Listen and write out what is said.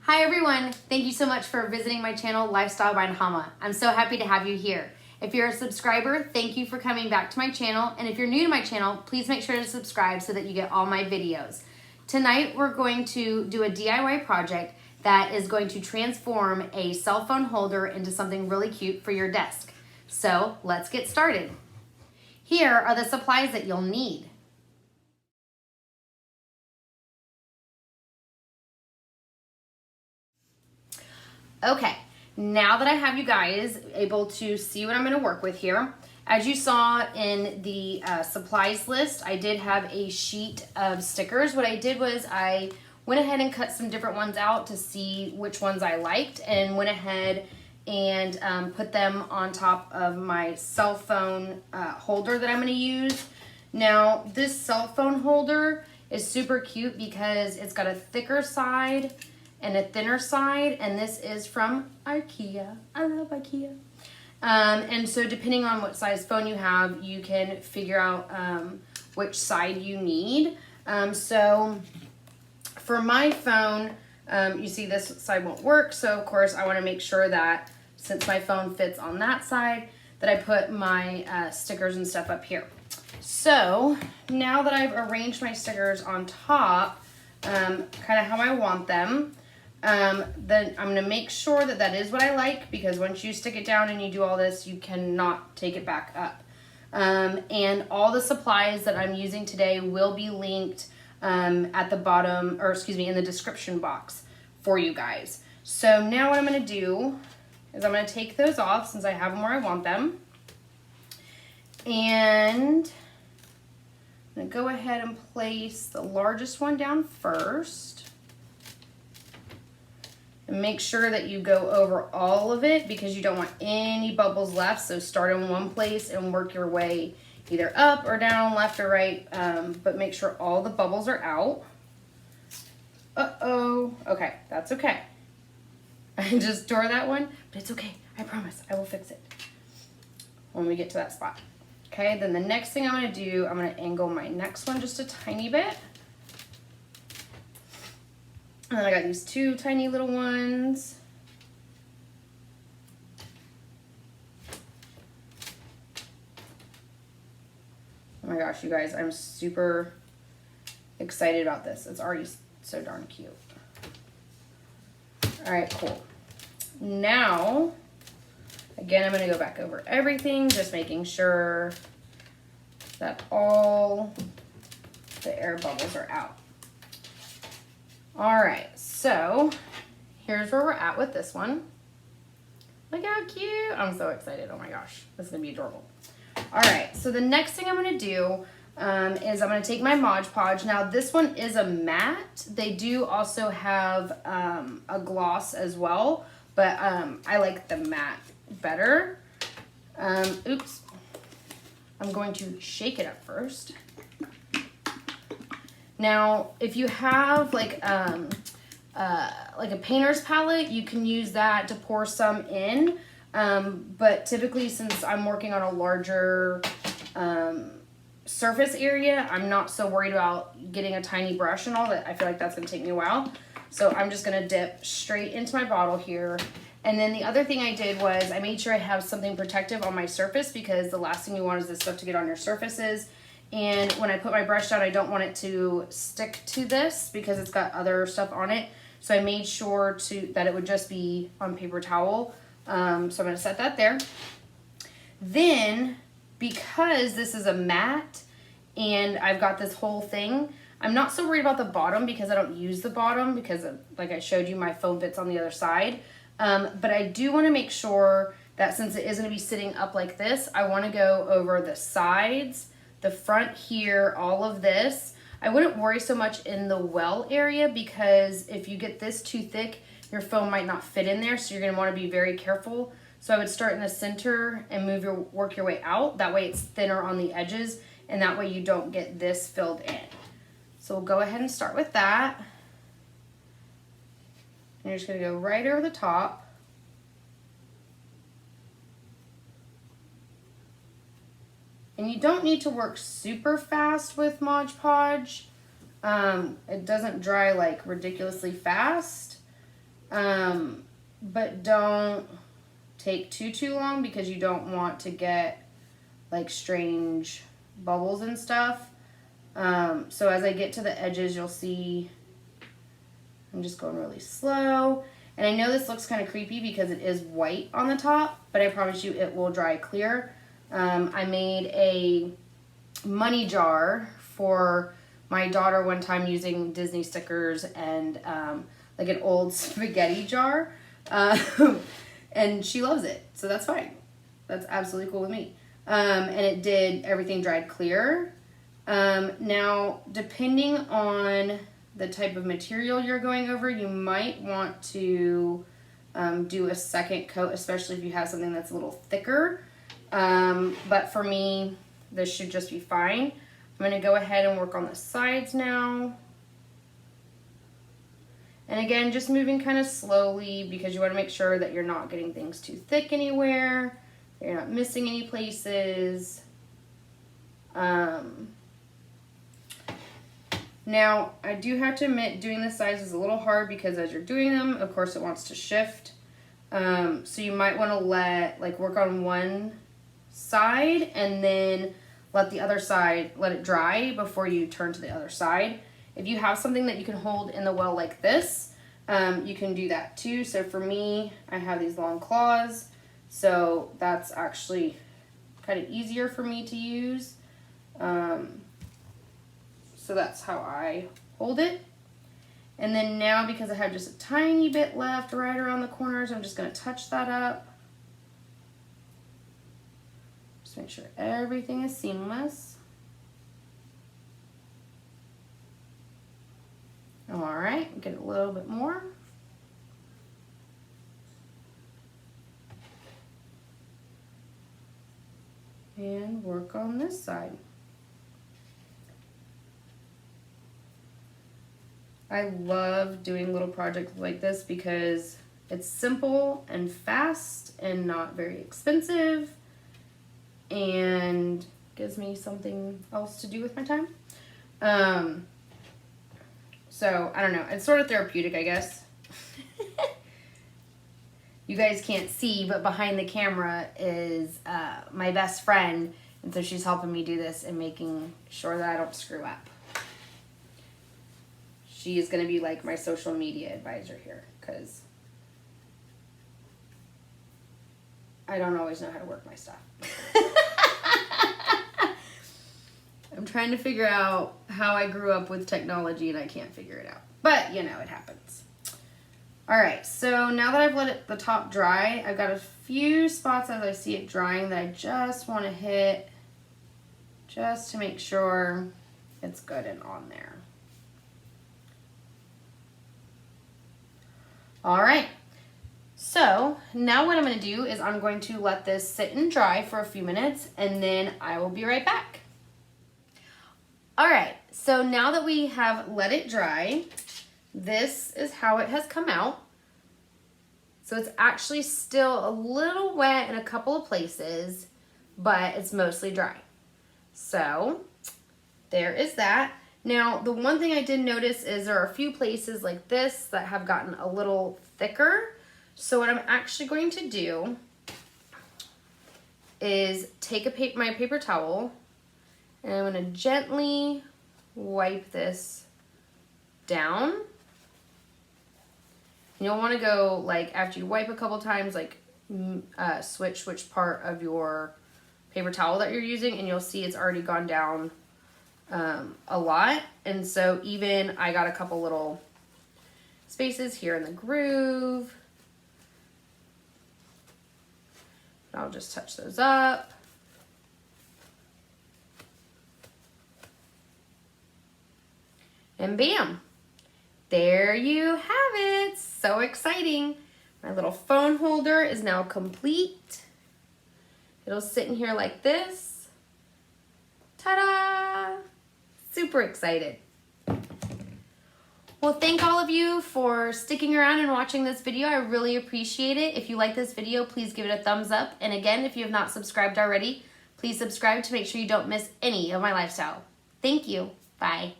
Hi everyone, thank you so much for visiting my channel, Lifestyle by Nhama. I'm so happy to have you here. If you're a subscriber, thank you for coming back to my channel. And if you're new to my channel, please make sure to subscribe so that you get all my videos. Tonight, we're going to do a DIY project that is going to transform a cell phone holder into something really cute for your desk. So let's get started. Here are the supplies that you'll need. Okay, now that I have you guys able to see what I'm going to work with here, as you saw in the supplies list, I did have a sheet of stickers. What I did was I went ahead and cut some different ones out to see which ones I liked and went ahead and put them on top of my cell phone holder that I'm going to use. Now, this cell phone holder is super cute because it's got a thicker side and a thinner side, and this is from IKEA. I love IKEA. And so depending on what size phone you have, you can figure out which side you need. So for my phone, you see this side won't work, so of course I want to make sure that since my phone fits on that side, that I put my stickers and stuff up here. So now that I've arranged my stickers on top, kind of how I want them, then I'm going to make sure that that is what I like, because once you stick it down and you do all this, you cannot take it back up. And all the supplies that I'm using today will be linked at the bottom, or excuse me, in the description box for you guys. So now what I'm going to do is I'm going to take those off since I have them where I want them. And I'm going to go ahead and place the largest one down first. And make sure that you go over all of it because you don't want any bubbles left. So start in one place and work your way either up or down, left or right. But make sure all the bubbles are out. Uh-oh. Okay, that's okay. I just tore that one, but it's okay. I promise I will fix it when we get to that spot. Okay, then the next thing I'm going to do, I'm going to angle my next one just a tiny bit. And then I got these two tiny little ones. Oh my gosh, you guys, I'm super excited about this. It's already so darn cute. All right, cool. Now, again, I'm going to go back over everything, just making sure that all the air bubbles are out. All right, so here's where we're at with this one. Look how cute. I'm so excited. Oh my gosh, this is gonna be adorable. All right, so the next thing I'm gonna do is I'm gonna take my Mod Podge. Now this one is a matte. They do also have a gloss as well, but I like the matte better. Oops, I'm going to shake it up first. Now, if you have like a painter's palette, you can use that to pour some in. But typically, since I'm working on a larger surface area, I'm not so worried about getting a tiny brush and all that. I feel like that's going to take me a while. So I'm just going to dip straight into my bottle here. And then the other thing I did was I made sure I have something protective on my surface, because the last thing you want is this stuff to get on your surfaces. And when I put my brush down, I don't want it to stick to this because it's got other stuff on it. So I made sure that it would just be on paper towel. So I'm going to set that there. Then, because this is a matte and I've got this whole thing, I'm not so worried about the bottom because I don't use the bottom because, like I showed you, my phone fits on the other side. But I do want to make sure that since it is going to be sitting up like this, I want to go over the sides, the front here, all of this. I wouldn't worry so much in the well area, because if you get this too thick, your phone might not fit in there, so you're going to want to be very careful. So I would start in the center and work your way out. That way it's thinner on the edges, and that way you don't get this filled in. So we'll go ahead and start with that. And you're just going to go right over the top. And you don't need to work super fast with Mod Podge. It doesn't dry like ridiculously fast. but don't take too long because you don't want to get like strange bubbles and stuff. So as I get to the edges, you'll see I'm just going really slow. And I know this looks kind of creepy because it is white on the top, but I promise you it will dry clear. I made a money jar for my daughter one time using Disney stickers and like an old spaghetti jar. And she loves it, so that's fine. That's absolutely cool with me. And it did, everything dried clear. Now, depending on the type of material you're going over, you might want to do a second coat, especially if you have something that's a little thicker. But for me, this should just be fine. I'm going to go ahead and work on the sides now. And again, just moving kind of slowly because you want to make sure that you're not getting things too thick anywhere. That you're not missing any places. Now, I do have to admit, doing the sides is a little hard because as you're doing them, of course, it wants to shift. So you might want to work on one side and then let the other side, let it dry before you turn to the other side. If you have something that you can hold in the well like this, you can do that too. So for me, I have these long claws, so that's actually kind of easier for me to use. So that's how I hold it. And then now, because I have just a tiny bit left right around the corners, I'm just going to touch that up. Just make sure everything is seamless. All right, get a little bit more. And work on this side. I love doing little projects like this because it's simple and fast and not very expensive and gives me something else to do with my time. So, I don't know. It's sort of therapeutic, I guess. You guys can't see, but behind the camera is my best friend, and so she's helping me do this and making sure that I don't screw up. She is going to be like my social media advisor here because I don't always know how to work my stuff. I'm trying to figure out how I grew up with technology and I can't figure it out. But, you know, it happens. All right, so now that I've let the top dry, I've got a few spots as I see it drying that I just want to hit just to make sure it's good and on there. All right, so now what I'm going to do is I'm going to let this sit and dry for a few minutes and then I will be right back. All right, so now that we have let it dry, this is how it has come out. So it's actually still a little wet in a couple of places, but it's mostly dry. So there is that. Now, the one thing I did notice is there are a few places like this that have gotten a little thicker. So what I'm actually going to do is take my paper towel and I'm going to gently wipe this down. And you'll want to go, like, after you wipe a couple times, like, switch which part of your paper towel that you're using, and you'll see it's already gone down a lot. And so even I got a couple little spaces here in the groove. I'll just touch those up. And bam, there you have it. So exciting. My little phone holder is now complete. It'll sit in here like this. Ta-da! Super excited. Well, thank all of you for sticking around and watching this video. I really appreciate it. If you like this video, please give it a thumbs up. And again, if you have not subscribed already, please subscribe to make sure you don't miss any of my lifestyle. Thank you. Bye.